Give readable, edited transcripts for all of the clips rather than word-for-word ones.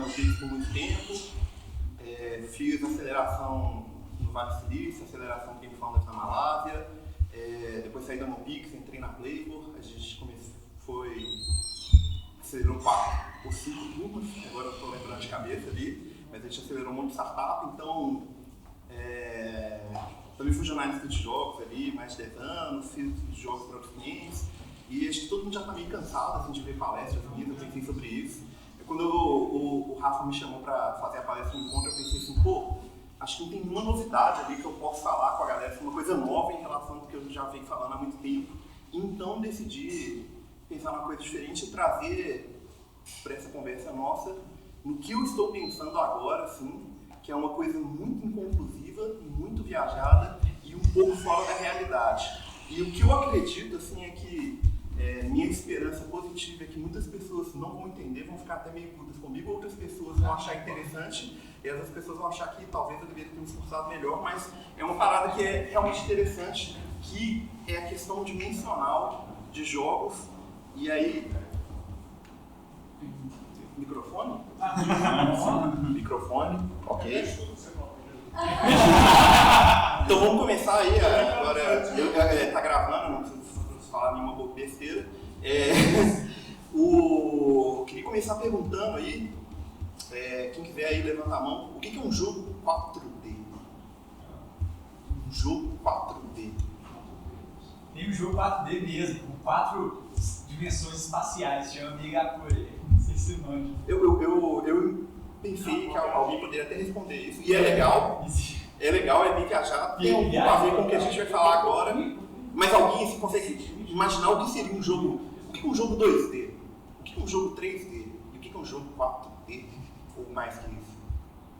Nanopix por muito tempo, fiz aceleração no Vale do Silício, aceleração Game Founders na Malásia, depois saí da Nanopix, entrei na Playboard, a gente acelerou 4 ou 5 turmas, agora eu estou lembrando de cabeça ali, mas a gente acelerou um monte de startup, então também fui jornalista de jogos ali, mais de 10 anos, fiz jogos para outros clientes, e acho que todo mundo já está meio cansado assim, de ver palestras minhas, eu pensei sobre isso. Quando o Rafa me chamou para fazer a palestra no encontro, eu pensei assim, pô, acho que não tem nenhuma novidade ali que eu possa falar com a galera, uma coisa nova em relação ao que eu já venho falando há muito tempo. Então decidi pensar numa coisa diferente e trazer para essa conversa nossa no que eu estou pensando agora, assim, que é uma coisa muito inconclusiva, muito viajada e um pouco fora da realidade. E o que eu acredito, assim, é que minha esperança positiva é que muitas pessoas não vão entender, vão ficar até meio putas comigo, outras pessoas vão achar interessante e outras pessoas vão achar que talvez eu deveria ter me esforçado melhor, mas é uma parada que é realmente interessante, que é a questão dimensional de jogos. E aí... Microfone? Microfone, ok. Então vamos começar aí, agora tá gravando, não preciso falar nenhuma besteira. Queria começar perguntando aí, quem quiser aí levanta a mão, o que é um jogo 4D? Um jogo 4D. Tem um jogo 4D mesmo, com 4 dimensões espaciais, chama Megapore. Não sei se manja. Eu pensei que alguém poderia até responder isso, e é legal. É legal, é bem viajado, tem algum a ver com o que a gente vai falar agora, mas alguém assim, consegue imaginar o que seria um jogo, o que é um jogo 2D, o que é um jogo 3D e o que é um jogo 4D, ou mais que isso?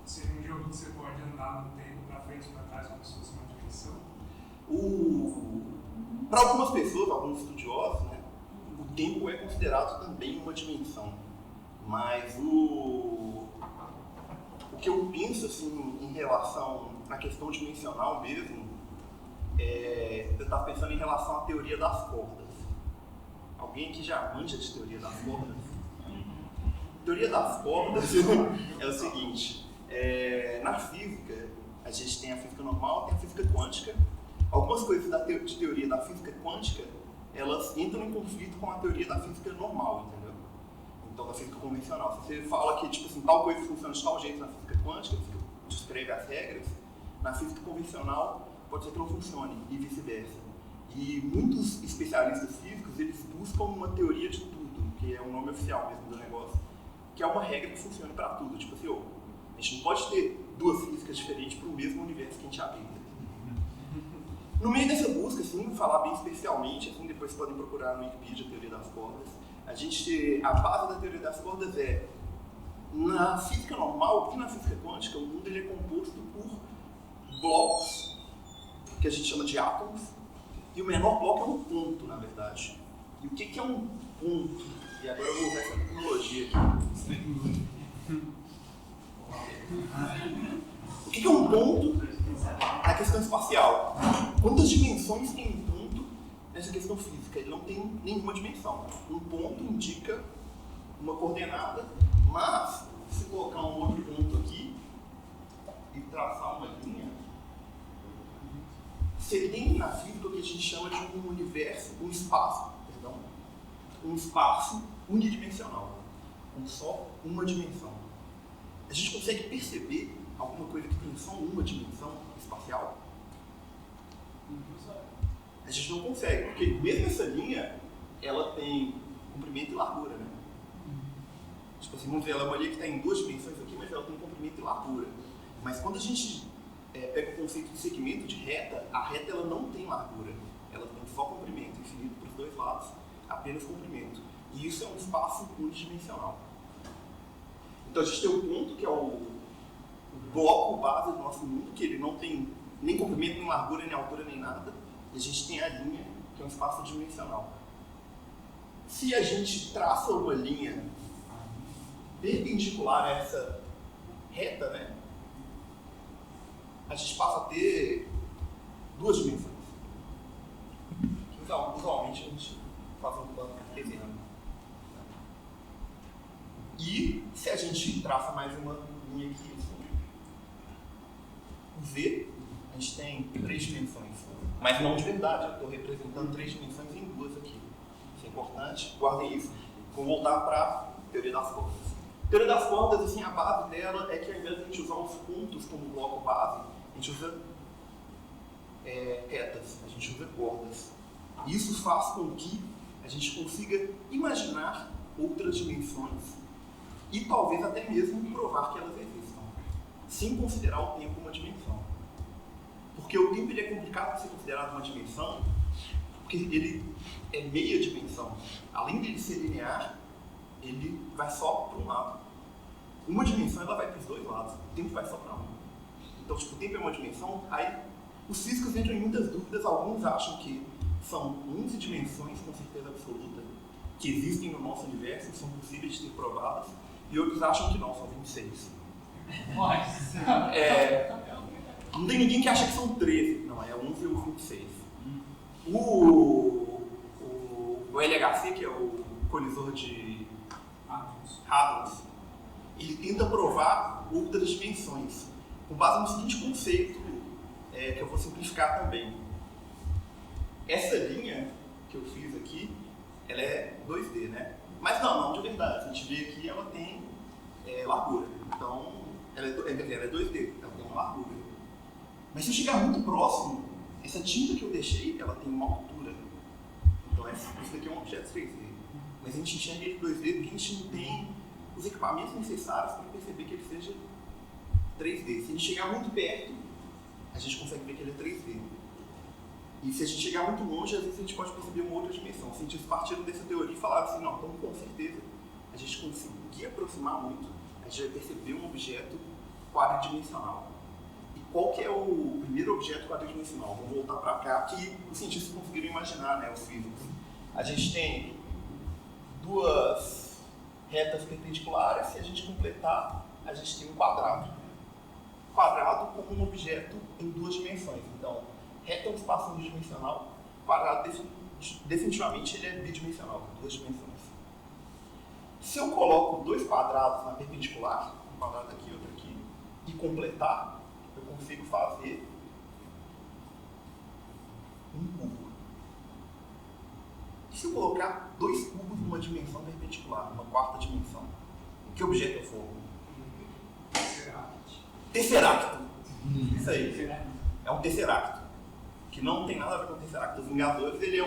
Seria um jogo que você pode andar no tempo, pra frente e pra trás, como se fosse uma dimensão? Para algumas pessoas, alguns estudiosos, né, o tempo é considerado também uma dimensão, mas o que eu penso assim, em relação à questão dimensional mesmo, eu estava pensando em relação à teoria das cordas. Alguém aqui já manja de teoria das cordas? Teoria das cordas é o seguinte, na física, a gente tem a física normal e tem a física quântica. Algumas coisas de teoria da física quântica, elas entram em conflito com a teoria da física normal, entendeu? Então, da física convencional. Se você fala que tipo assim, tal coisa funciona de tal jeito na física quântica, que descreve as regras, na física convencional pode ser que não funcione, e vice-versa. E muitos especialistas físicos, eles buscam uma teoria de tudo, que é o nome oficial mesmo do negócio, que é uma regra que funcione para tudo. Tipo assim, a gente não pode ter duas físicas diferentes para o mesmo universo que a gente habita. No meio dessa busca, assim, falar bem especialmente, assim, depois podem procurar no Wikipedia a teoria das cordas. A base da teoria das cordas na física normal e na física quântica, o mundo ele é composto por blocos, que a gente chama de átomos, e o menor bloco é um ponto, na verdade. E o que é um ponto? E agora eu vou usar essa tecnologia aqui. O que é um ponto na questão espacial? Quantas dimensões tem um ponto nessa questão física? Ele não tem nenhuma dimensão. Um ponto indica uma coordenada, mas se colocar um outro ponto aqui e traçar uma linha, você tem na física o que a gente chama de um universo, um espaço unidimensional, com só uma dimensão. A gente consegue perceber alguma coisa que tem só uma dimensão espacial? A gente não consegue, porque mesmo essa linha, ela tem comprimento e largura, né? Tipo assim, vamos ver, ela é uma linha que está em 2 dimensões aqui, mas ela tem comprimento e largura. Mas quando a gente pega o conceito de segmento de reta, a reta ela não tem largura, ela tem só comprimento, infinito para os dois lados, apenas comprimento. E isso é um espaço unidimensional. Então a gente tem o ponto, que é o bloco base do nosso mundo, que ele não tem nem comprimento, nem largura, nem altura, nem nada. E a gente tem a linha, que é um espaço dimensional. Se a gente traça uma linha perpendicular a essa reta, né, a gente passa a ter 2 dimensões. Usualmente a gente faz um plano cartesiano. E se a gente gente traça mais uma linha aqui. O V, a gente tem 3 dimensões, mas não de verdade. Eu estou representando 3 dimensões em 2 aqui. Isso é importante, guardem isso. Vou voltar para a teoria das cordas. A teoria das cordas, assim, a base dela é que ao invés de a gente usar os pontos como bloco base, a gente usa retas, a gente usa cordas. Isso faz com que a gente consiga imaginar outras dimensões e talvez até mesmo provar que elas existam, sem considerar o tempo uma dimensão. Porque o tempo ele é complicado de ser considerado uma dimensão, porque ele é meia dimensão. Além de ele ser linear, ele vai só para um lado. Uma dimensão ela vai para os dois lados, o tempo vai só para um. Então, tipo, o tempo é uma dimensão, aí os físicos entram em muitas dúvidas. Alguns acham que são 11 dimensões com certeza absoluta que existem no nosso universo, que são possíveis de ser provadas, e outros acham que não, são 26. Não tem ninguém que acha que são 13, não, é 11 ou 26. O LHC, que é o colisor de Hadrons, ele tenta provar outras dimensões, com base no seguinte conceito, que eu vou simplificar também. Essa linha que eu fiz aqui, ela é 2D, né? Mas não de verdade. A gente vê aqui, ela tem largura. Então, ela é 2D, ela tem uma largura. Mas se eu chegar muito próximo, essa tinta que eu deixei, ela tem uma altura. Então, isso aqui é um objeto 3D. Mas a gente enxerga ele 2D porque a gente não tem os equipamentos necessários para perceber que ele seja 3D. Se a gente chegar muito perto, a gente consegue ver que ele é 3D. E se a gente chegar muito longe, às vezes a gente pode perceber uma outra dimensão. Os cientistas partiram dessa teoria e falaram assim, não, então com certeza a gente conseguir aproximar muito, a gente vai perceber um objeto quadridimensional. E qual que é o primeiro objeto quadridimensional? Vamos voltar para cá, que os cientistas conseguiram imaginar, né, os físicos. A gente tem 2 retas perpendiculares, se a gente completar, a gente tem um quadrado. Quadrado como um objeto em 2 dimensões. Então, reta é um espaço unidimensional, quadrado definitivamente ele é bidimensional, com 2 dimensões. Se eu coloco 2 quadrados na perpendicular, um quadrado aqui e outro aqui, e completar, eu consigo fazer um cubo. E se eu colocar 2 cubos numa dimensão perpendicular, numa 4ª dimensão, que objeto eu for? Tesseracto. Isso aí. É um tesseracto. Que não tem nada a ver com o Tesseract dos Vingadores, ele é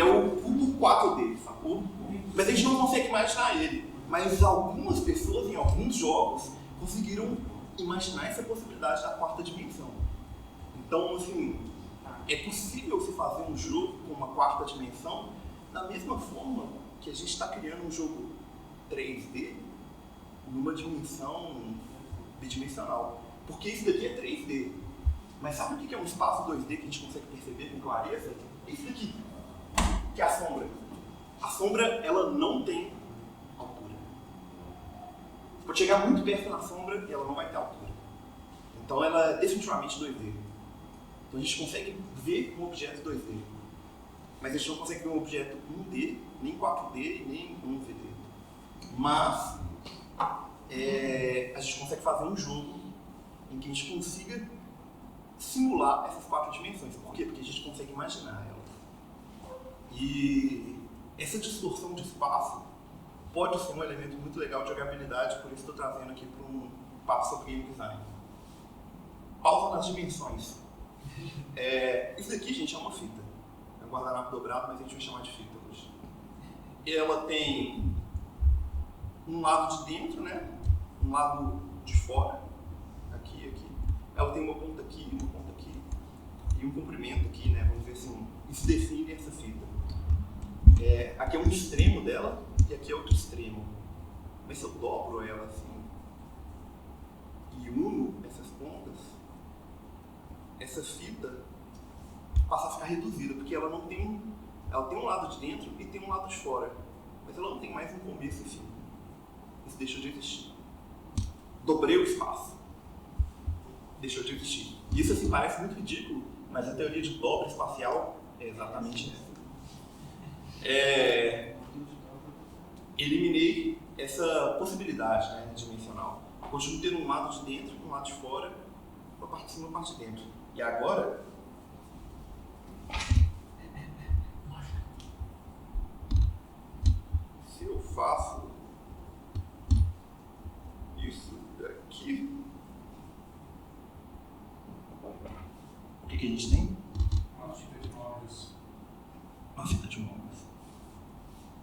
o cubo 4D, sacou? Mas a gente não consegue imaginar ele. Mas algumas pessoas, em alguns jogos, conseguiram imaginar essa possibilidade da 4ª dimensão. Então, assim, é possível se fazer um jogo com uma 4ª dimensão da mesma forma que a gente está criando um jogo 3D numa dimensão bidimensional. Porque isso daqui é 3D. Mas sabe o que é um espaço 2D que a gente consegue perceber com clareza? É isso daqui, que é a sombra. A sombra, ela não tem altura. Você pode chegar muito perto na sombra e ela não vai ter altura. Então ela é definitivamente 2D. Então a gente consegue ver um objeto 2D. Mas a gente não consegue ver um objeto 1D, nem 4D e nem 1VD. Mas a gente consegue fazer um jogo em que a gente consiga simular essas 4 dimensões. Por quê? Porque a gente consegue imaginar elas. E essa distorção de espaço pode ser um elemento muito legal de jogabilidade, por isso estou trazendo aqui para um papo sobre game design. Pausa nas dimensões. Isso daqui, gente, é uma fita. É um guardanapo dobrado, mas a gente vai chamar de fita hoje. Ela tem um lado de dentro, né? Um lado de fora. Aqui, aqui. Ela tem uma ponta aqui, uma ponta aqui. E um comprimento aqui, né? Vamos dizer assim. Isso define essa fita. Aqui é um extremo dela e aqui é outro extremo. Mas se eu dobro ela assim e uno essas pontas, essa fita passa a ficar reduzida, porque ela não tem, ela tem um lado de dentro e tem um lado de fora, mas ela não tem mais um começo e fim. Isso deixou de existir. Dobrei o espaço, deixou de existir. Isso assim parece muito ridículo, mas a teoria de dobra espacial é exatamente essa. Eliminei essa possibilidade, né, dimensional. Eu continuo tendo um lado de dentro e um lado de fora, uma parte de cima e uma parte de dentro. E agora, se eu faço isso daqui, o que a gente tem? Uma fita de móveis. Uma fita de móveis.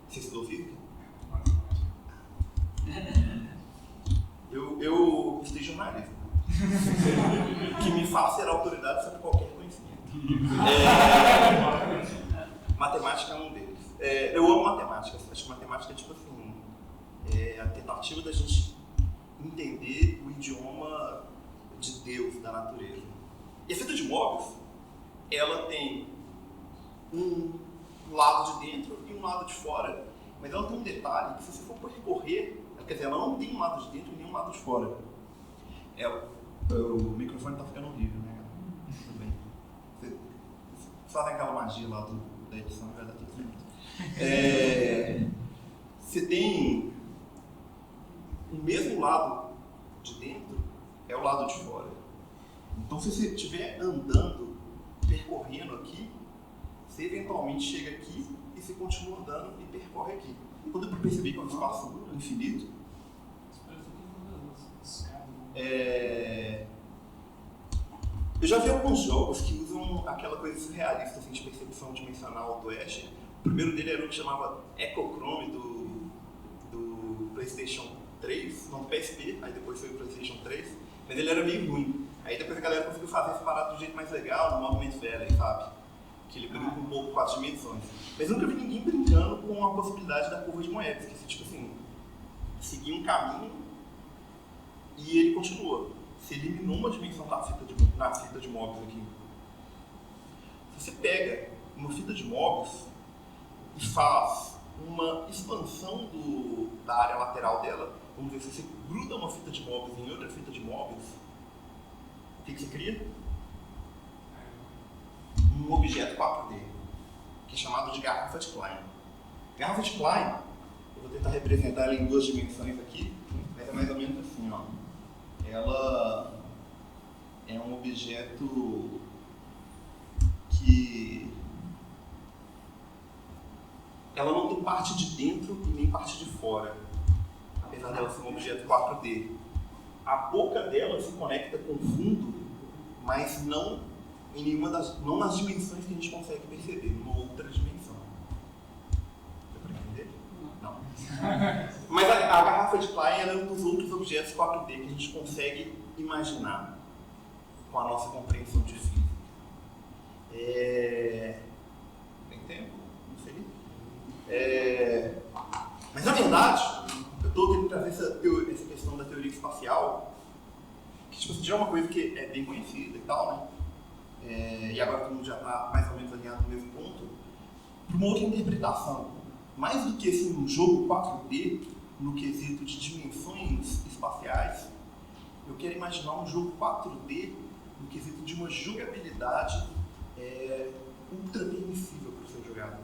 Você estudou física? Eu estudei jornalismo. Que me faz ser autoridade sobre qualquer conhecimento. Matemática é um deles. Eu amo matemática. Acho que matemática é tipo assim, a tentativa da gente entender o idioma de Deus, da natureza. E a fita de móveis, ela tem um lado de dentro e um lado de fora, mas ela tem um detalhe que se você for percorrer, quer dizer, ela não tem um lado de dentro e nem um lado de fora. O microfone tá ficando horrível, né? Tudo bem. Vocês fazem aquela magia lá da edição, vai dar tudo certo. Você tem o mesmo lado de dentro, é o lado de fora. Então, se você estiver andando, percorrendo aqui, você eventualmente chega aqui e você continua andando e percorre aqui. Quando eu percebi que é um espaço infinito, eu já vi alguns jogos que usam aquela coisa surrealista assim, de percepção dimensional do Oeste. O primeiro dele era o que chamava Echochrome do PlayStation 3, não do PSP, aí depois foi o PlayStation 3, mas ele era meio ruim. Aí depois a galera conseguiu fazer essa parada do jeito mais legal, no Monument Valley, sabe? Que ele brinca um pouco com as dimensões. Mas nunca vi ninguém brincando com a possibilidade da curva de Moebius, que tipo assim, seguir um caminho e ele continua. Você eliminou uma dimensão na fita de Moebius aqui. Se você pega uma fita de Moebius e faz uma expansão da área lateral dela, vamos ver, se você gruda uma fita de Moebius em outra fita de Moebius, o que você cria? Um objeto 4D, que é chamado de garrafa de Klein. Garrafa de Klein, eu vou tentar representar ela em duas dimensões aqui, mas é mais ou menos assim, ó. Ela é um objeto que ela não tem parte de dentro e nem parte de fora, apesar dela ser um objeto 4D. A boca dela se conecta com o fundo, mas não em nenhuma não nas dimensões que a gente consegue perceber, numa outra dimensão. Deu para entender? Não. Mas a garrafa de Klein é um dos outros objetos 4D que a gente consegue imaginar com a nossa compreensão de física. Tem tempo? Não sei. Mas na verdade, eu estou querendo trazer essa questão da teoria espacial, que tipo, já é uma coisa que é bem conhecida e tal, né? E agora todo mundo já está mais ou menos alinhado no mesmo ponto, para uma outra interpretação. Mais do que assim, um jogo 4D no quesito de dimensões espaciais, eu quero imaginar um jogo 4D no quesito de uma jogabilidade ultra permissível para o seu jogador.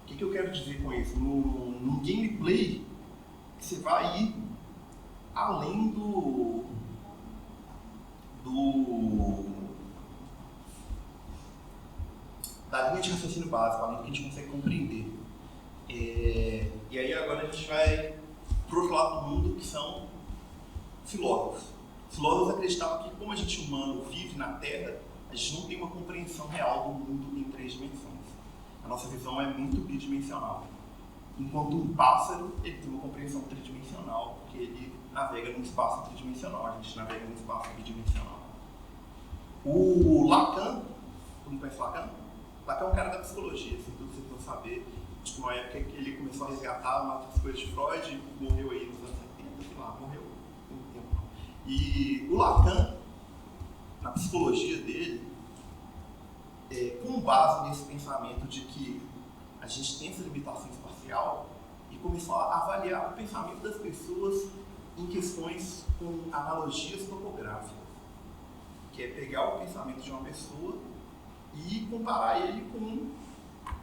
O que eu quero dizer com isso? No gameplay, você vai ir além da linha de raciocínio básico, além do que a gente consegue compreender. E aí agora a gente vai para o outro lado do mundo, que são filósofos. Filósofos acreditavam que, como a gente humano vive na Terra, a gente não tem uma compreensão real do mundo em 3 dimensões. A nossa visão é muito bidimensional. Enquanto um pássaro, ele tem uma compreensão tridimensional, porque ele navega num espaço tridimensional, a gente navega num espaço bidimensional. O Lacan, todo mundo conhece Lacan? Lacan é um cara da psicologia, sem dúvida vocês vão saber. Tipo, numa época que ele começou a resgatar umas coisas de Freud, morreu aí nos anos 70, sei lá, morreu muito tempo não. E o Lacan, na psicologia dele, com base nesse pensamento de que a gente tem essa limitação espacial, e começou a avaliar o pensamento das pessoas em questões com analogias topográficas, que é pegar o pensamento de uma pessoa e comparar ele com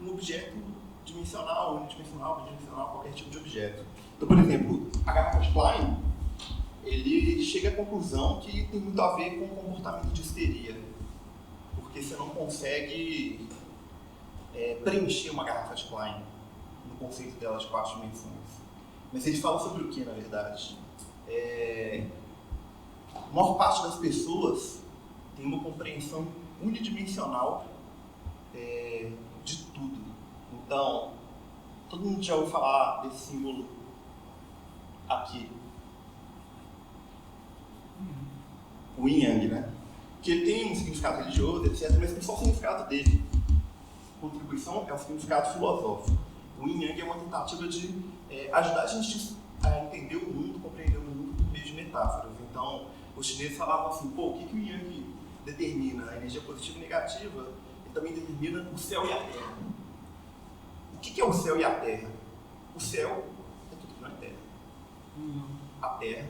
um objeto dimensional, unidimensional, bidimensional, qualquer tipo de objeto. Então, por exemplo, a garrafa de Klein, ele chega à conclusão que tem muito a ver com o comportamento de histeria, porque você não consegue preencher uma garrafa de Klein no conceito dela de 4 dimensões. Mas ele fala sobre o que, na verdade? A maior parte das pessoas tem uma compreensão unidimensional de tudo. Então, todo mundo já ouviu falar desse símbolo aqui. O Yin Yang, né? Que ele tem um significado religioso, etc., mas tem só o significado dele. A contribuição é o significado filosófico. O Yin Yang é uma tentativa de ajudar a gente a entender o mundo, compreender o mundo por meio de metáforas. Então, os chineses falavam assim, o que o Yin Yang determina? A energia positiva e negativa, ele também determina o céu e a terra. O que é o céu e a terra? O céu é tudo que não é terra. A terra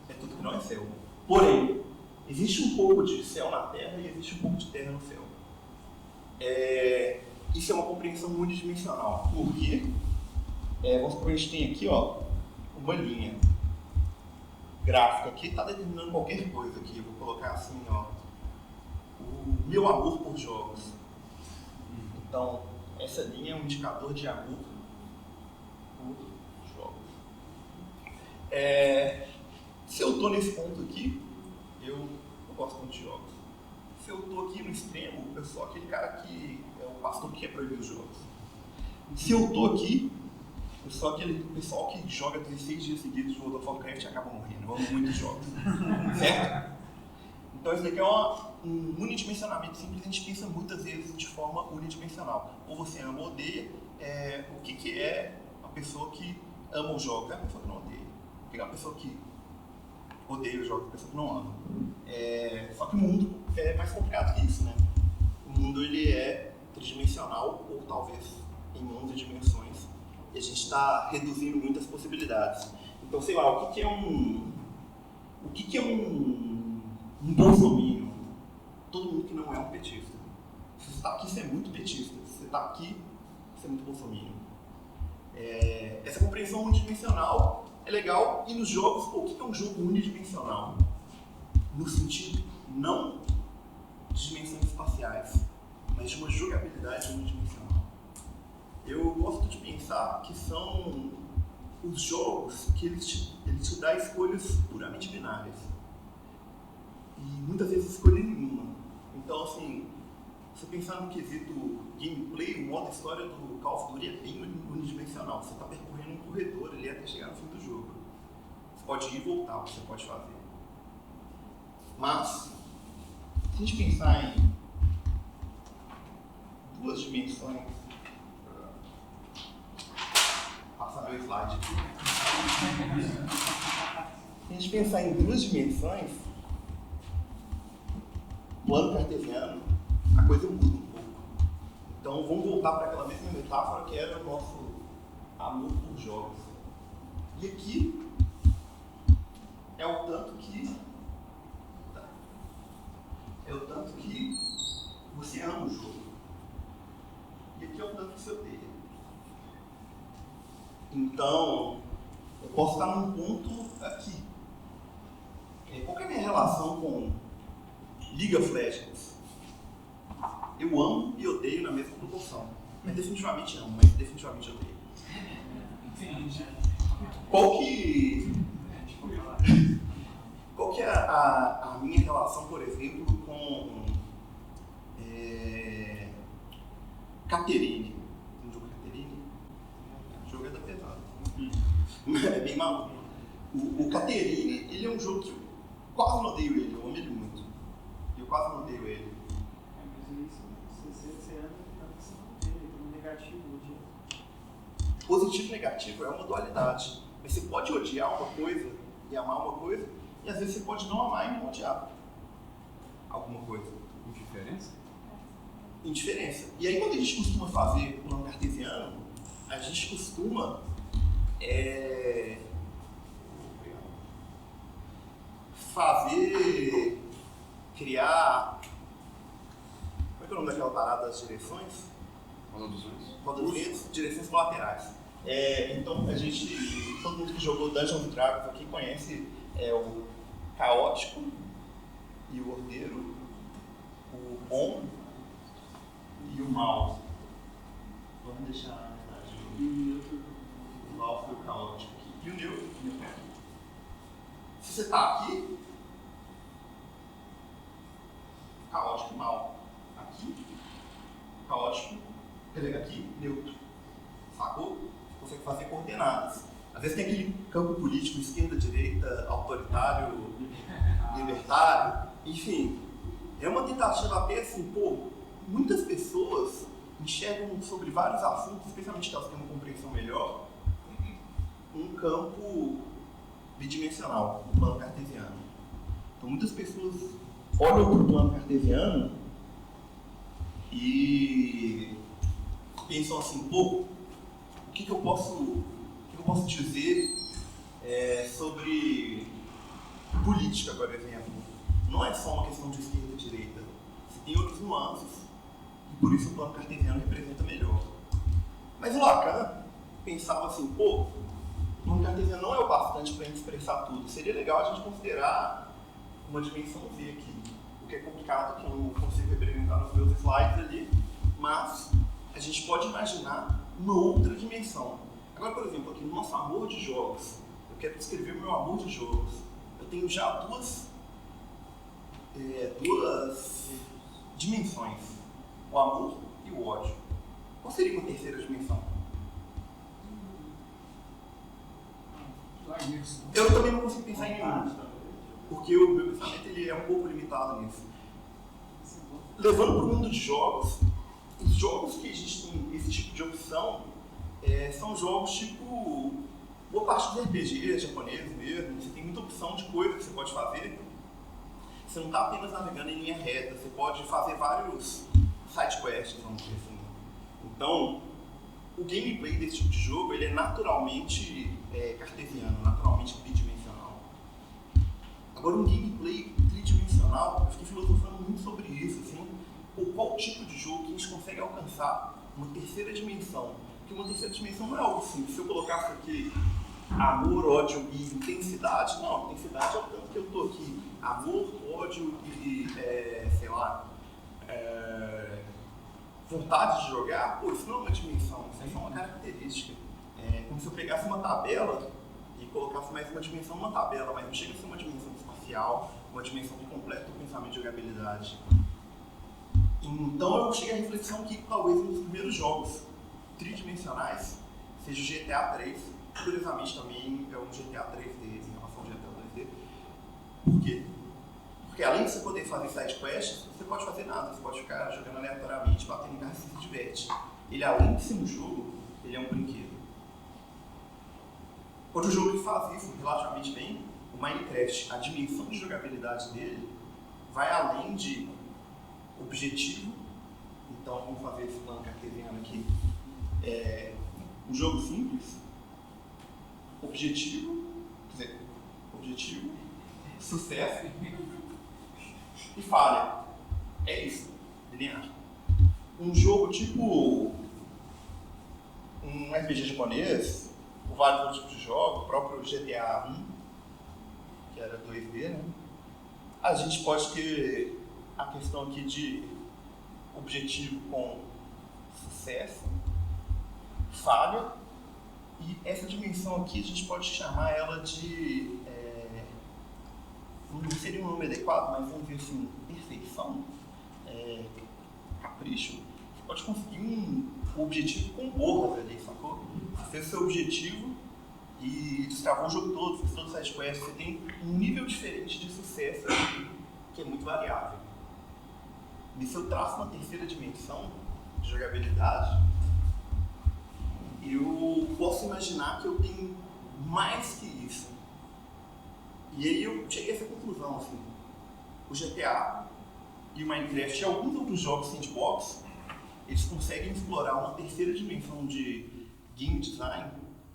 é tudo que não é céu. Porém, existe um pouco de céu na terra e existe um pouco de terra no céu. Isso é uma compreensão unidimensional. Por quê? Vamos supor que a gente tem aqui uma linha gráfica que está determinando qualquer coisa aqui. Eu vou colocar assim, o meu amor por jogos. Então, essa linha é um indicador de amor por jogos. Se eu estou nesse ponto aqui, eu gosto muito de jogos. Se eu estou aqui no extremo, eu sou aquele cara que é o pastor que quer proibir os jogos. Se eu estou aqui, eu sou aquele pessoal que joga 16 dias seguidos de World of Warcraft e acaba morrendo. Eu amo muitos jogos. Certo? Então isso daqui é um unidimensionamento simples. A gente pensa muitas vezes de forma unidimensional. Ou você ama ou odeia. O que é a pessoa que ama os jogos? É a pessoa que não odeia. O que é a pessoa que odeia os jogos? É a pessoa que não ama. Só que o mundo é mais complicado que isso, né? O mundo ele é tridimensional ou talvez em 11 dimensões. E a gente está reduzindo muitas possibilidades. Então, sei lá, o que é um bolsominion? Todo mundo que não é um petista. Se você está aqui, você é muito petista. Se você está aqui, você é muito bolsominion. Essa compreensão unidimensional é legal. E nos jogos, o que é um jogo unidimensional? No sentido não de dimensões espaciais, mas de uma jogabilidade unidimensional. Eu gosto de pensar que são os jogos que eles te dão escolhas puramente binárias. E muitas vezes escolha nenhuma. Então, assim, se você pensar no quesito gameplay, o modo história do Call of Duty é bem unidimensional. Você está percorrendo um corredor ali até chegar no fim do jogo. Você pode ir e voltar, você pode fazer. Mas, se a gente pensar em 2 dimensões, passar meu slide aqui. Se a gente pensar em 2 dimensões, plano cartesiano, a coisa muda um pouco. Então vamos voltar para aquela mesma metáfora que era o nosso amor por jogos. E aqui é o tanto que você ama o jogo. E aqui é o tanto que você odeia. Então, eu posso estar num ponto aqui. Qual que é a minha relação com League of Legends? Eu amo e odeio na mesma proporção. Mas definitivamente amo, mas definitivamente odeio. Qual que é a minha relação, por exemplo, com Caterine? Tem um jogo Caterine? O jogo é da pesada. É bem maluco. O Caterine, ele é um jogo que eu quase não odeio ele, eu amo ele muito. Eu quase não odeio ele. Mas você anda no negativo no dia. Positivo e negativo é uma dualidade. Mas você pode odiar uma coisa e amar uma coisa, e às vezes você pode não amar e não odiar alguma coisa. Indiferença. E aí quando a gente costuma fazer o plano cartesiano, a gente costuma criar. Como é que é o nome daquela parada das direções? Roda dos ventos, direções colaterais. Então, todo mundo que jogou Dungeons & Dragons aqui conhece o caótico e o ordeiro, o bom e o mal. Vamos deixar na verdade o mal foi o caótico aqui. E o neutro. Se você está aqui, caótico e mal. Aqui, caótico, quer dizer, aqui, neutro. Sacou? Você consegue fazer coordenadas. Às vezes tem aquele campo político, esquerda, direita, autoritário, libertário, enfim. É uma tentativa até assim, muitas pessoas enxergam sobre vários assuntos, especialmente que elas têm uma compreensão melhor, um campo bidimensional, um plano cartesiano. Então muitas pessoas olham para o plano cartesiano e pensam assim, o que eu posso dizer sobre política, por exemplo? Não é só uma questão de esquerda e direita. Você tem outros nuances e por isso o plano cartesiano representa melhor. Mas o Lacan pensava assim, o plano cartesiano não é o bastante para a gente expressar tudo. Seria legal a gente considerar uma dimensão Z aqui. O que é complicado, que eu não consigo representar nos meus slides ali, mas a gente pode imaginar uma outra dimensão. Agora, por exemplo, aqui no nosso amor de jogos, eu quero descrever o meu amor de jogos. Eu tenho já duas dimensões, o amor e o ódio. Qual seria uma terceira dimensão? Eu também não consigo pensar em nenhuma, porque o meu pensamento ele é um pouco limitado nisso. Levando para o mundo de jogos, os jogos que a gente tem esse tipo de opção são jogos tipo boa parte dos RPGs japoneses mesmo. Você tem muita opção de coisa que você pode fazer. Você não está apenas navegando em linha reta, você pode fazer vários side quests, vamos dizer assim. Então, o gameplay desse tipo de jogo ele é naturalmente cartesiano, naturalmente bidimensional. Agora, um gameplay tridimensional, eu fiquei filosofando muito sobre isso, assim, qual tipo de jogo que a gente consegue alcançar uma terceira dimensão. Porque uma terceira dimensão não é algo simples. Se eu colocasse aqui amor, ódio e intensidade, não, intensidade é o tanto que eu estou aqui. Amor, ódio e, vontade de jogar, isso não é uma dimensão, isso é só uma característica. Como se eu pegasse uma tabela e colocasse mais uma dimensão numa tabela, mas não chega a ser uma dimensão espacial, uma dimensão que completa o pensamento de jogabilidade. Então eu cheguei à reflexão que talvez um dos primeiros jogos tridimensionais seja o GTA 3. Curiosamente também é um GTA 3D em relação ao GTA 2D. Por quê? Porque além de você poder fazer side quests, você pode fazer nada, você pode ficar jogando aleatoriamente, batendo em carro e se diverte. Ele, além de ser um jogo, ele é um brinquedo. Outro jogo que faz isso relativamente bem, o Minecraft, a dimensão de jogabilidade dele vai além de objetivo. Então vamos fazer esse plano cartesiano aqui. Um jogo simples, objetivo, sucesso e falha. É isso, linear. Um jogo tipo um RPG japonês, ou vários outros tipos de jogos, o próprio GTA 1, que era 2D, né? A gente pode ter a questão aqui de objetivo com sucesso, falha, e essa dimensão aqui a gente pode chamar ela de, não seria um nome adequado, mas vamos dizer assim, perfeição, capricho. Você pode conseguir um objetivo com borras ali, sacou? Você fez o seu objetivo e destravou o jogo todo, fez todas as quests, você tem um nível diferente de sucesso aqui, que é muito variável. E se eu traço uma terceira dimensão de jogabilidade, eu posso imaginar que eu tenho mais que isso. E aí eu cheguei a essa conclusão, assim, o GTA e o Minecraft e alguns outros jogos sandbox, eles conseguem explorar uma terceira dimensão de game design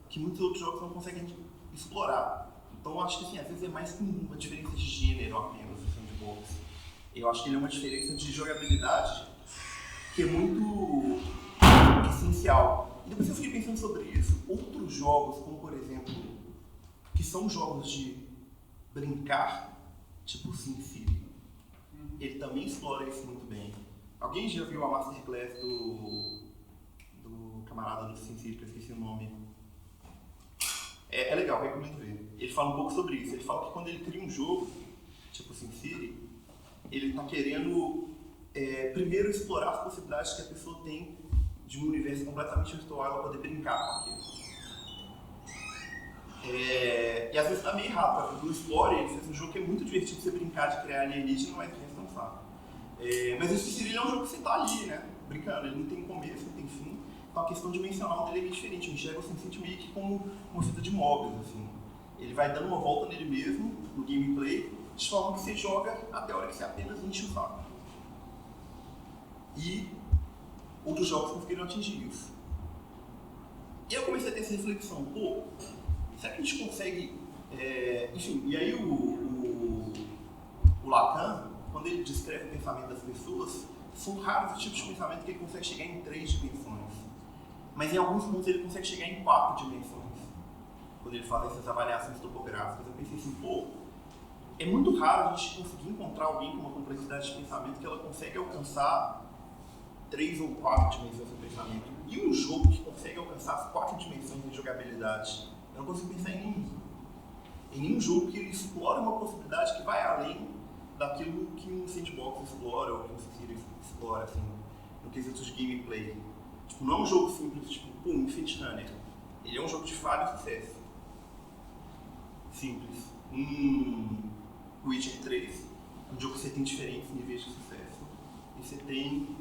que muitos outros jogos não conseguem explorar. Então eu acho que assim, às vezes é mais que uma diferença de gênero apenas, o sandbox. Eu acho que ele é uma diferença de jogabilidade que é muito essencial. depois eu fiquei pensando sobre isso. Outros jogos, como por exemplo, que são jogos de brincar, tipo SimCity, ele também explora isso muito bem. Alguém já viu a masterclass do camarada do SimCity, que eu esqueci o nome? É legal, recomendo ver. Ele fala um pouco sobre isso. Ele fala que quando ele cria um jogo, tipo SimCity, ele está querendo primeiro explorar as possibilidades que a pessoa tem de um universo completamente virtual ela poder brincar com aquilo. E às vezes está meio errado, por exemplo, o Explorer, ele fez um jogo que é muito divertido você brincar de criar alienígena, mas o resto não sabe. Mas o SimCity é um jogo que você está ali, né, brincando, ele não tem começo, não tem fim, então a questão dimensional dele é meio diferente. Eu enxergo o SimCity meio que como uma fita de móveis, assim. Ele vai dando uma volta nele mesmo, no gameplay, de forma que você joga até a hora que você apenas enche o saco. E outros jogos conseguiram atingir isso. E eu comecei a ter essa reflexão, pô, será que a gente consegue... enfim, e aí o Lacan, quando ele descreve o pensamento das pessoas, são raros os tipos de pensamento que ele consegue chegar em 3 dimensões. Mas em alguns pontos ele consegue chegar em 4 dimensões. Quando ele faz essas avaliações topográficas, eu pensei assim, pô, é muito raro a gente conseguir encontrar alguém com uma complexidade de pensamento que ela consegue alcançar 3 ou 4 dimensões do pensamento. E um jogo que consegue alcançar as 4 dimensões de jogabilidade, eu não consigo pensar em nenhum. Em nenhum jogo que ele explora uma possibilidade que vai além daquilo que um sandbox explora ou que um SimCity explora, assim, no quesito de gameplay. Tipo, não é um jogo simples, tipo, Infinite Runner. Ele é um jogo de falha e sucesso. Simples. Witcher 3, um jogo que você tem diferentes níveis de sucesso. E você tem,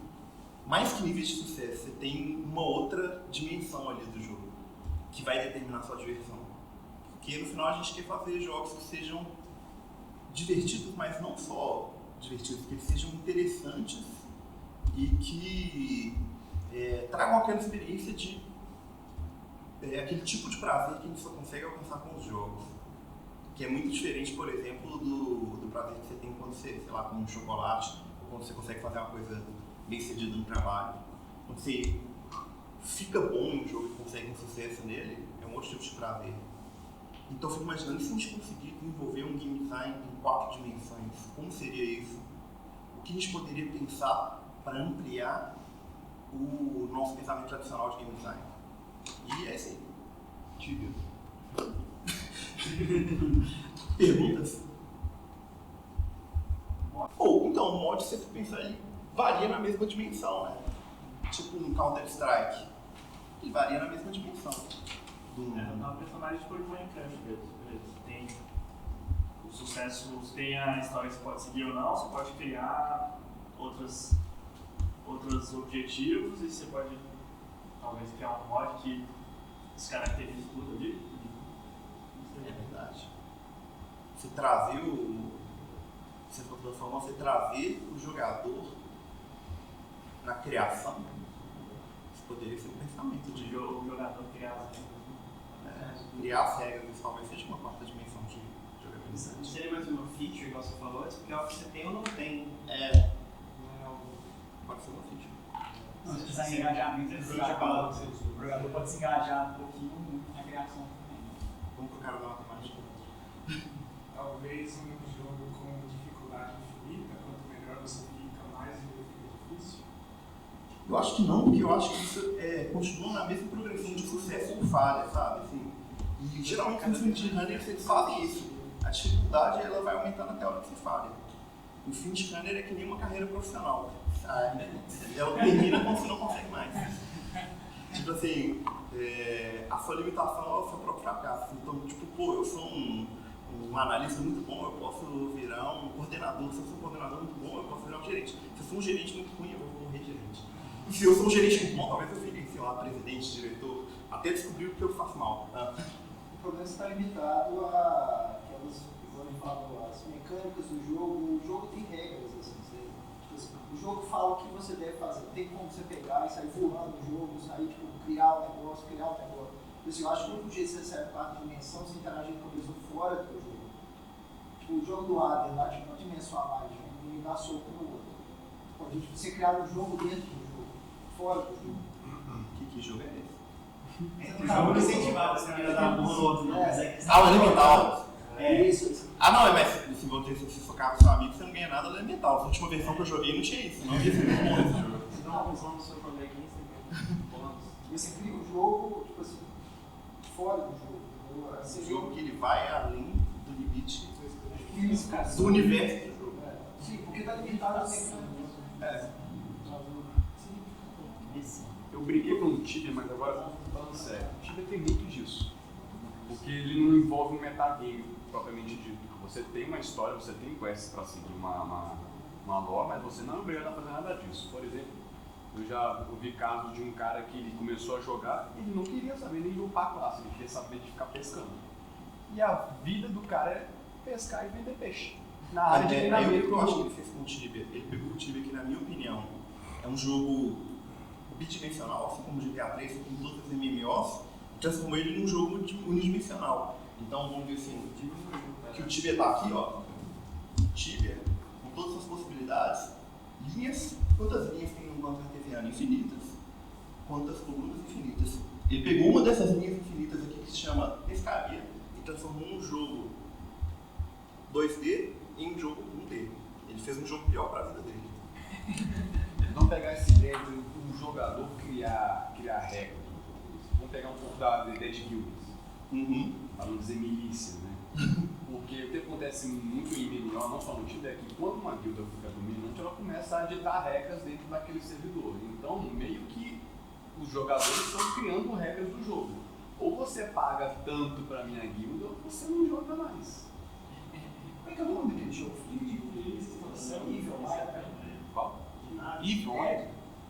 mais que níveis de sucesso, você tem uma outra dimensão ali do jogo, que vai determinar a sua diversão. Porque no final a gente quer fazer jogos que sejam divertidos, mas não só divertidos, que eles sejam interessantes e que tragam aquela experiência de aquele tipo de prazer que a gente só consegue alcançar com os jogos. Que é muito diferente, por exemplo, do prazer que você tem quando você, sei lá, come um chocolate, ou quando você consegue fazer uma coisa bem cedida no trabalho. Quando você fica bom em um jogo e consegue um sucesso nele, é um outro tipo de prazer. Então eu fico imaginando, se a gente conseguir desenvolver um game design em 4 dimensões, como seria isso? O que a gente poderia pensar para ampliar o nosso pensamento tradicional de game design? E é isso aí. Tibia. Perguntas? Então, o mod, se você pensar, ele varia na mesma dimensão, né? Tipo um Counter-Strike. Ele varia na mesma dimensão. Uma personagem tipo de Minecraft mesmo. Tem o sucesso, tem a história que você pode seguir ou não, você pode criar outros objetivos e você pode talvez criar um mod que descaracterize tudo ali. É verdade. Você trazer você trazer o jogador na criação, isso poderia ser um pensamento de O jogador criar as regras, isso talvez seja uma 4ª dimensão de jogabilidade. Seria mais uma feature, igual você falou, porque é algo que você tem ou não tem. Pode ser uma feature. Não, se precisar engajamento, o jogador pode se engajar um pouquinho na criação também. Vamos pro cara da matemática. Talvez um jogo com dificuldade infinita, quanto melhor você fica, mais ele fica difícil. Eu acho que não, porque eu acho que isso continua na mesma progressão de sucesso ou falha, sabe? Assim, e geralmente nos Infinite Runner vocês fazem isso. A dificuldade ela vai aumentando até a hora que você falha. O Infinite Runner é que nem uma carreira profissional. Ela termina quando você não consegue mais. Tipo assim, a sua limitação é o seu próprio fracasso. Então, tipo, pô, eu sou um analista muito bom, eu posso virar um coordenador. Se eu sou um coordenador muito bom, eu posso virar um gerente. Se eu sou um gerente muito ruim, eu vou morrer gerente. E se eu sou um gerente muito bom, talvez eu fique, sei lá, presidente, diretor, até descobrir o que eu faço mal. O problema está limitado a aquelas, como eu falo, as mecânicas do jogo. O jogo tem regras, assim, o jogo fala o que você deve fazer. Não tem como você pegar e sair voando no jogo, sair, tipo, criar um negócio. Assim, eu acho que o único jeito de você sair da 4ª dimensão, você interagir com a pessoa fora do jogo. Tipo, o jogo do Adler lá tinha uma dimensão a mais, ninguém dá soco no outro. Pode você criar um jogo dentro do jogo, fora do jogo. Que jogo é esse? O jogo incentivado, você vai dar um no outro. Ah, o elemental. É isso. Ah, não, mas se você focar com seu amigo, você não ganha nada do elemental. A última versão que eu joguei não tinha isso, não ia ser muito bom esse jogo. Se dá uma visão do seu coleguinha, você ganha bônus. E você cria um jogo, tipo assim, fora do jogo. Um jogo que ele vai além do limite Físico. do universo do jogo. Sim, porque tá limitado a mecânica. Eu briguei com o Tibia, mas agora falando sério, o Tibia tem muito disso. Porque ele não envolve um metagame propriamente dito. Você tem uma história, você tem quests para seguir uma lore, mas você não é obrigado a fazer nada disso. Por exemplo, eu já ouvi casos de um cara que ele começou a jogar e ele não queria saber nem de upar a classe, ele queria saber de ficar pescando. E a vida do cara é pescar e vender peixe. Na área de treinamento. Eu acho que ele fez com o Tibia. Ele pegou o Tibia, que na minha opinião é um jogo bidimensional, assim como o GTA 3, assim como todos os MMOs, e transformou ele num jogo unidimensional. Então vamos ver assim, que o Tibia tá aqui, ó. O Tibia, com todas as possibilidades, linhas, quantas linhas tem no banco artesiano? Infinitas. Quantas colunas? Infinitas. Ele pegou uma dessas linhas infinitas aqui que se chama pescaria e transformou um jogo 2D em um jogo 1D. Ele fez um jogo pior para a vida dele. Vamos pegar essa ideia de um jogador criar regras. Vamos pegar um pouco da ideia de guildas, para não dizer milícia, né? Porque o que acontece muito em MMO, não só no Tibia, é que quando uma guilda fica dominante, ela começa a ditar regras dentro daquele servidor. Então, meio que os jogadores estão criando regras do jogo. Ou você paga tanto para minha guilda, ou você não joga mais. Como é que é o nome daquele jogo? Evil, Qual? Evil,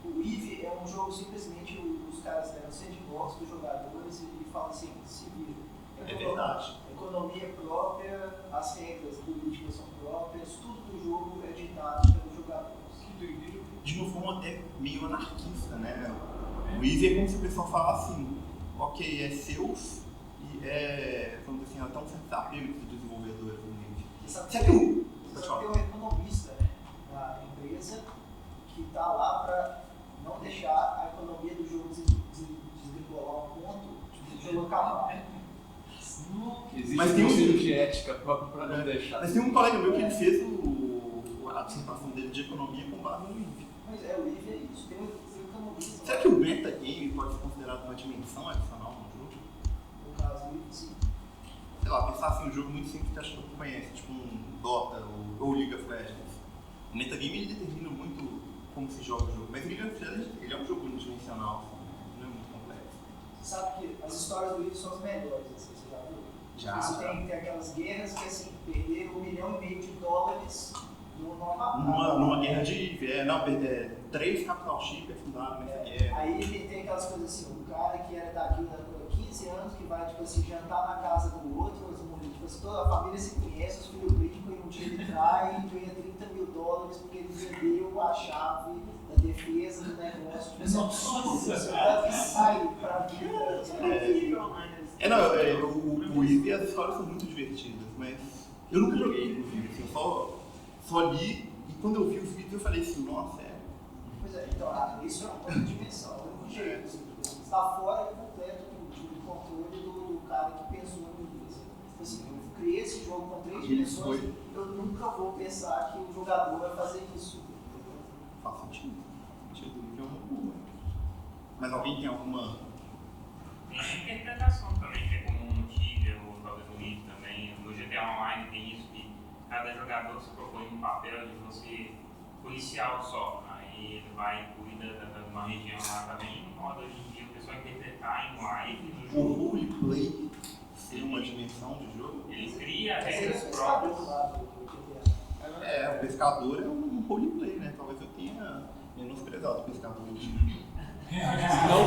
o Eve é um jogo simplesmente os caras deram sandbox para os jogadores e falam assim, se vira. É verdade. Economia própria, as regras políticas são próprias, tudo do jogo é ditado pelos jogadores. De uma forma até meio anarquista, né? O Eevee é como se o pessoal falasse assim, ok, é seus e é, vamos dizer assim, até um certo apelo dos desenvolvedores. Você Sabe tem que um economista, né, na empresa que está lá para não deixar a economia do jogo desregular ao ponto de o jogo acabar. Existe mas tem um de ética para não deixar. Mas tem um colega meu que ele fez a dissertação dele de economia com base no Eevee. Mas o Eve é isso, tem um economista. Será que o metagame pode ser considerado uma dimensão adicional no jogo? No caso do Eve, sim. Sei lá, pensar assim, um jogo muito simples que acho que todo mundo conhece, tipo um Dota ou League of Legends. O metagame ele determina muito como se joga o jogo, mas o League of Legends ele é um jogo unidimensional, não é muito complexo. Você sabe que as histórias do Eve são as melhores, assim, você já viu? Já. Você tem aquelas guerras que assim, perderam $1,5 milhão numa guerra de 3 capital ship é fundado nessa guerra. Aí ele tem aquelas coisas assim, um cara que era daqui há 15 anos, que vai tipo assim, jantar na casa do outro, tipo assim, toda a família se conhece, os filhos brincam e um dia ele trai e ganha $30 mil porque ele vendeu a chave da defesa do negócio. Tipo, isso é absurdo, isso é que sai pra vida. O Eevee e as histórias são muito divertidas, mas eu nunca joguei, inclusive, assim, eu só li e quando eu vi os vídeos eu falei assim, nossa, é. Pois é, então isso é uma outra dimensão, é o único jeito, assim, está fora completo do controle do cara que pensou nisso. Assim. Assim, eu criei esse jogo com 3 dimensões, eu nunca vou pensar que o jogador vai fazer isso. Faz sentido. É uma boa. Mas alguém tem alguma. Tem a interpretação também, que é comum no Tibia ou talvez no Eevee também. No GTA Online tem isso que cada jogador se propõe um papel de você policial só. Aí ele vai e cuida de uma região lá também. No modo hoje em dia o pessoal interpretar em live no O jogo. roleplay ser uma dimensão de jogo? Ele cria Mas regras ele próprias. O pescador é um roleplay, né? Talvez eu tenha menosprezado o pescador. Não,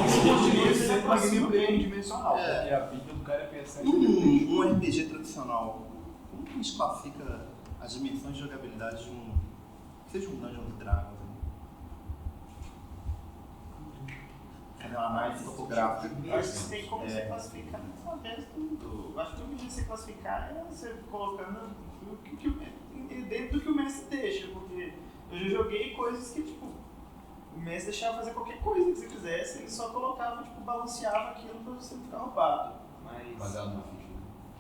isso continua sendo uma gameplay dimensional, porque a vida do cara é pensar em Um RPG tradicional, como que a gente classifica as dimensões de jogabilidade de seja um Dungeons & Dragons? Fazer uma análise topográfica. Eu acho que tem como você classificar através do. Acho que o que você classificar é você colocando dentro do que o mestre deixa, porque eu já joguei coisas que, tipo, o mestre deixava fazer qualquer coisa que você quisesse, ele só colocava, tipo, balanceava aquilo pra você não ficar roubado. Mas... Baseado na ficha,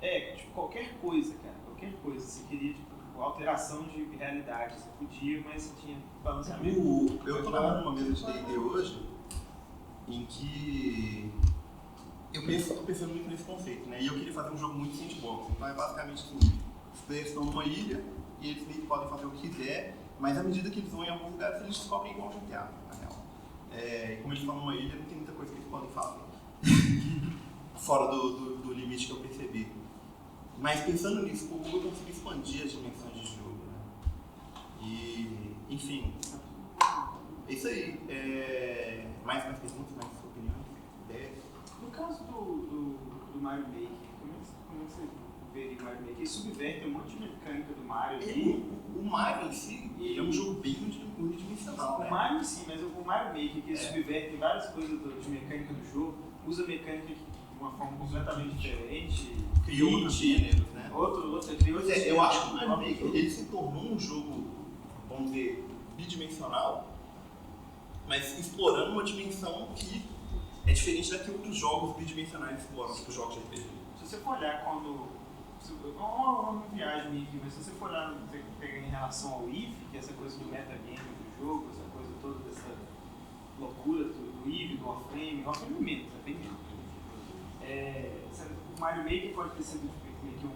né? tipo, qualquer coisa, cara, qualquer coisa. Você queria, tipo, alteração de realidade, você podia, mas você tinha balanceamento. Eu tô trabalhando numa mesa de D&D hoje, em que tô pensando muito nesse conceito, né? E eu queria fazer um jogo muito sandbox. Então é basicamente assim, os players estão numa ilha e eles meio que podem fazer o que quiser, mas à medida que eles vão em alguns lugares, eles descobrem igual GTA, na real. E como eles estão numa ilha, não tem muita coisa que eles podem fazer. Fora do limite que eu percebi. Mas pensando nisso, como eu consigo expandir as dimensões de jogo, né? E, enfim, é isso aí. Mais perguntas, mais opiniões, ideias? No caso do Mario Maker, como é que você veria o Mario Maker? Ele subverte um monte de mecânica do Mario ali. O Mario em si é um jogo bem unidimensional, né? O Mario em si, mas o Mario Maker, que ele subverte várias coisas de mecânica do jogo, usa mecânica de uma forma completamente diferente. Criou outros gêneros, né? Eu acho que o Mario Maker ele se tornou um jogo, vamos dizer, bidimensional, mas explorando uma dimensão que é diferente da que outros jogos bidimensionais exploram, tipo jogos de RPG. Se você for olhar uma viagem meio aqui, mas se você for olhar pegar em relação ao IF, que é essa coisa do metagame do jogo, essa coisa toda dessa loucura do IF, do Warframe, Warframe é menos, é bem menos. O Mario Maker pode ter sido meio que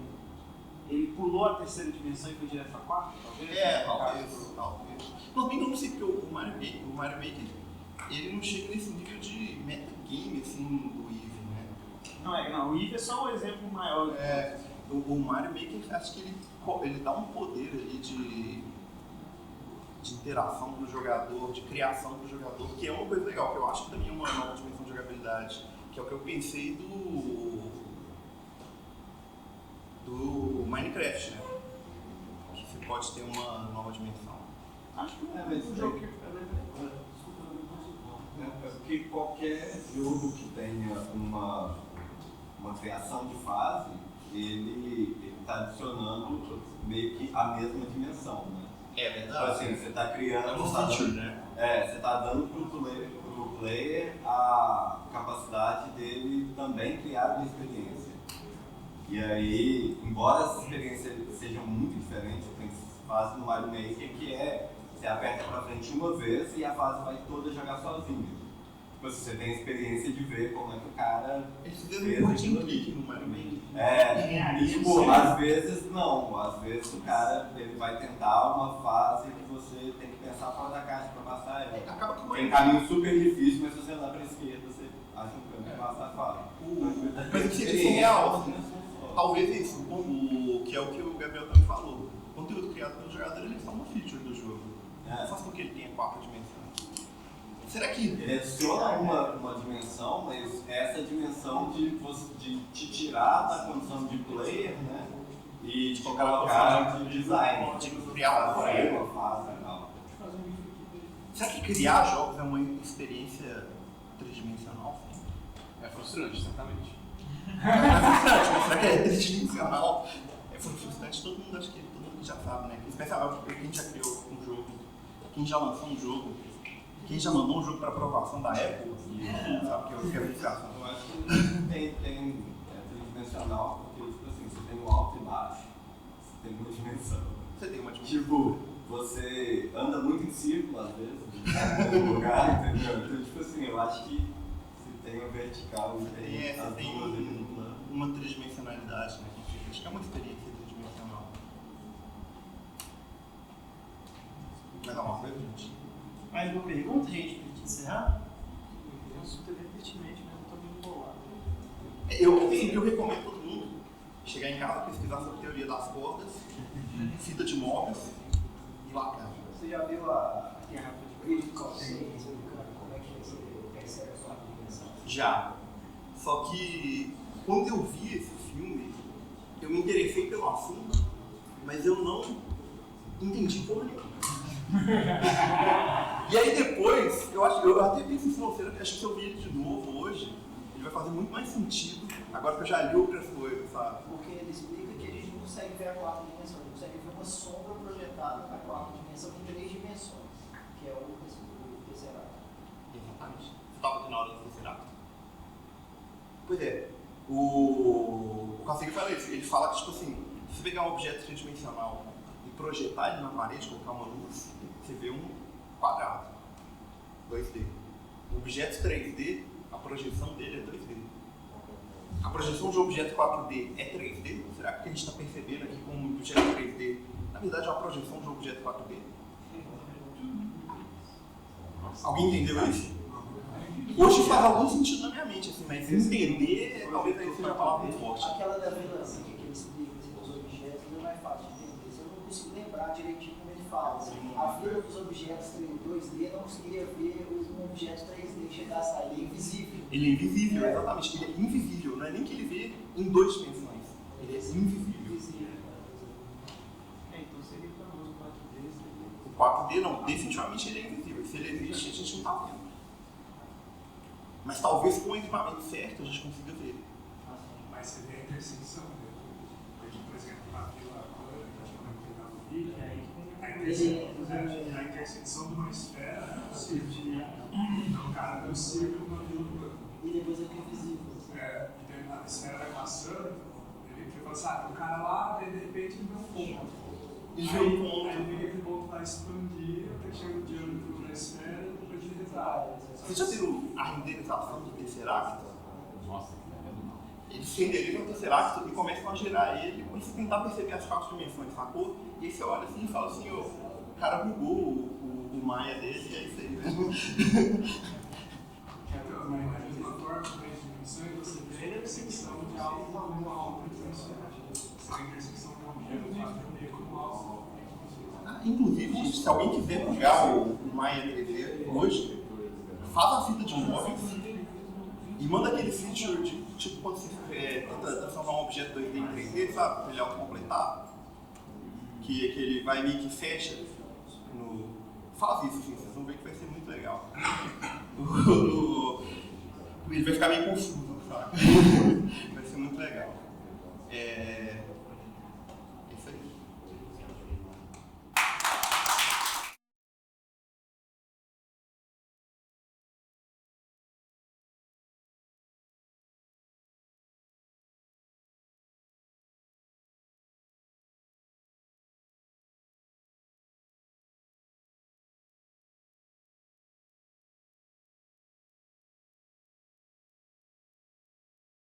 ele pulou a terceira dimensão e foi direto pra quarta, talvez? Talvez. Mas bem que eu não sei, porque o Mario Maker, ele não chega nesse nível de metagame, assim, do Eve, né? Não, o Eve é só um exemplo maior. O Mario Maker, acho que ele dá um poder ali de interação pro jogador, de criação pro jogador, que é uma coisa legal, que eu acho que também é uma nova dimensão de jogabilidade, que é o que eu pensei do Minecraft, né? Que você pode ter uma nova dimensão. Acho que mas o jogo porque qualquer jogo que tenha uma criação de fase, ele está adicionando meio que a mesma dimensão, né? É verdade. Assim, você está criando... É um feature, né? Você está dando pro player a capacidade dele também criar uma experiência. E aí, embora essas experiências sejam muito diferentes, tem fase no Mario Maker que você aperta pra frente uma vez e a fase vai toda jogar sozinha. Tipo assim, você tem a experiência de ver como é que o cara fez aquilo ali no Mario Maker. E tipo, às vezes não, às vezes o cara ele vai tentar uma fase que você tem que pensar fora da caixa pra passar ela. Acaba que tem um caminho super difícil, mas se você andar pra esquerda, você acha um caminho que passa a fase. Mas o que você disse é real, talvez isso, que é o que o Gabriel também falou. O conteúdo criado pelo jogador ele é só uma feature do jogo. Não faz com que ele tenha 4 dimensões. Será que ele adiciona uma dimensão, mas essa dimensão de te tirar da condição de player, né? E te colocar de design, de criar uma fase e tal. Será que criar jogos é uma experiência tridimensional? É frustrante, certamente. Será que é tridimensional? É frustrante, todo mundo já sabe, né? Especialmente quem já criou um jogo, quem já lançou um jogo, quem já mandou um jogo para aprovação da Apple, sabe que é verificação. Eu acho que tem tridimensional, porque tipo assim, você tem o alto e baixo, você tem uma dimensão. Você tem uma dimensão. Tipo, você anda muito em círculo às vezes, no lugar, entendeu? Então, tipo assim, eu acho que se tem o vertical e tem as duas ali no plano. Uma tridimensionalidade, né? Acho que é uma experiência tridimensional. Mais alguma coisa, gente? Mais uma pergunta, gente, pra gente encerrar? Eu sou TV pertinente, mas eu tô meio bolado. Eu recomendo todo mundo chegar em casa, pesquisar sobre teoria das cordas, fita de móveis e lacar. Você já viu a garrafa de critical sense, como é que você percebe a sua dimensão? Já. Só que quando eu vi esse filme, eu me interessei pelo assunto, mas eu não entendi porra nenhuma. E aí depois, eu até pensei em você, acho que se eu vi ele de novo hoje, ele vai fazer muito mais sentido, agora que eu já li outras coisas, sabe? Porque ele explica que a gente não consegue ver a quarta dimensão, a gente consegue ver uma sombra projetada na quarta dimensão em 3 dimensões, que é o Tesseract. Exatamente. Você estava aqui na hora do Tesseract. Pois é. O Cassidy fala isso. Ele fala que, tipo assim, se você pegar um objeto tridimensional e projetar ele na parede, colocar uma luz, você vê um quadrado. 2D. O objeto 3D, a projeção dele é 2D. A projeção de um objeto 4D é 3D? Será que a gente está percebendo aqui como um objeto 3D, na verdade, é uma projeção de um objeto 4D? Alguém entendeu isso? Hoje faz algum sentido na minha mente, assim, mas entender talvez aí seja uma palavra muito forte. Aquela da velança que ele explica os objetos é mais fácil de entender. Eu não consigo lembrar direitinho como ele fala. A fila dos objetos 2D, eu não conseguiria ver um objeto 3D que chegasse ali, ele é invisível. Ele é invisível, exatamente. Ele é invisível, não é nem que ele vê em 2 dimensões. Ele é invisível. Então seria famoso o 4D. O 4D não, definitivamente ele é invisível. Se ele existe, a gente não está vendo. Mas talvez com o equipamento certo a gente consiga ver. Mas seria a intersecção, né? Porque, por exemplo, na fila agora, que a gente vai pegar no vídeo, a intersecção de uma esfera é um círculo. Então o cara deu um círculo na fila do banco. E depois é invisível. E a esfera vai passando, ele fala assim, o cara lá, daí de repente ele vê um ponto. Ele vê um ponto. Aí aquele ponto vai expandir, até que chega o diâmetro da esfera e depois ele retrata. Vocês já viram a renderização do Tesseract? Nossa, Eles renderizam o Tesseract e começam a girar ele para você tentar perceber as 4 dimensões, sacou? E aí você olha assim e fala assim, o cara bugou o Maia dele e é isso aí, né? Mas uma forma de 3 dimensões, você vê a intersecção de algo com algo tridimensional. Você vê a intersecção de um objeto com algo. Inclusive, gente, se alguém quiser bugar o Maia 3D hoje, faz a fita de móveis e manda aquele feature de, tipo, quando você tenta transformar um objeto 2D em 3D, sabe? Para ele autocompletar, que ele vai meio que fecha no... Faz isso, assim, vocês vão ver que vai ser muito legal. Ele vai ficar meio confuso, sabe?